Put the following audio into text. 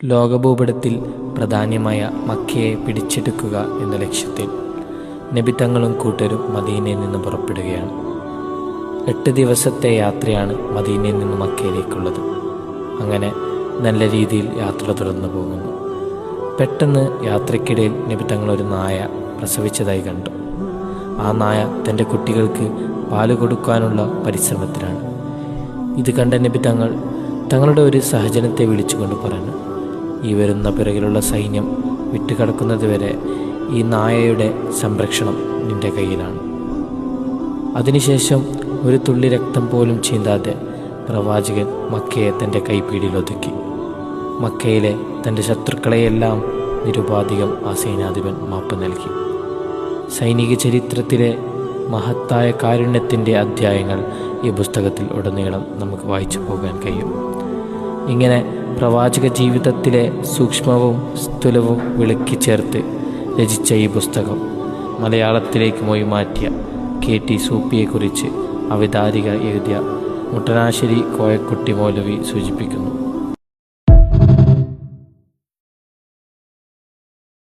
ലോകഭൂപടത്തിൽ പ്രധാനമായ മക്കയെ പിടിച്ചെടുക്കുക എന്ന ലക്ഷ്യത്തിൽ നബി തങ്ങളും കൂട്ടരും മദീനയിൽ നിന്ന് പുറപ്പെടുകയാണ്. 8 ദിവസത്തെ യാത്രയാണ് മദീനയിൽ നിന്ന് മക്കയിലേക്കുള്ളത്. അങ്ങനെ നല്ല രീതിയിൽ യാത്ര തുടർന്നു പോകുന്നു. പെട്ടെന്ന് യാത്രയ്ക്കിടയിൽ നബി തങ്ങൾ ഒരു നായ പ്രസവിച്ചതായി കണ്ടു. ആ നായ തൻ്റെ കുട്ടികൾക്ക് പാല് കൊടുക്കാനുള്ള പരിശ്രമത്തിലാണ്. ഇത് കണ്ട നബി തങ്ങൾ തങ്ങളുടെ ഒരു സഹജനത്തെ വിളിച്ചുകൊണ്ട് പറഞ്ഞു, ഈ വരുന്ന പിറകിലുള്ള സൈന്യം വിട്ടുകിടക്കുന്നതുവരെ ഈ നായയുടെ സംരക്ഷണം നിന്റെ കയ്യിലാണ്. അതിനുശേഷം ഒരു തുള്ളി രക്തം പോലും ചീന്താതെ പ്രവാചകൻ മക്കയെ തൻ്റെ കൈപ്പിടിയിൽ ഒതുക്കി. മക്കയിലെ തൻ്റെ ശത്രുക്കളെയെല്ലാം നിരുപാധികം ആ സൈന്യാധിപൻ മാപ്പ് നൽകി. സൈനിക ചരിത്രത്തിലെ മഹത്തായ കാരുണ്യത്തിൻ്റെ അധ്യായങ്ങൾ ഈ പുസ്തകത്തിൽ ഉടനീളം നമുക്ക് വായിച്ചു പോകാൻ കഴിയും. ഇങ്ങനെ പ്രവാചക ജീവിതത്തിലെ സൂക്ഷ്മവും സ്ഥൂലവും വിളക്കി ചേർത്ത് രചിച്ച ഈ പുസ്തകം മലയാളത്തിലേക്ക് മൊഴിമാറ്റിയ KT സൂപ്പിയെക്കുറിച്ച് അവതാരിക എഴുതിയ മുട്ടനാശ്ശേരി കോയക്കുട്ടി മൗലവി സൂചിപ്പിക്കുന്നു.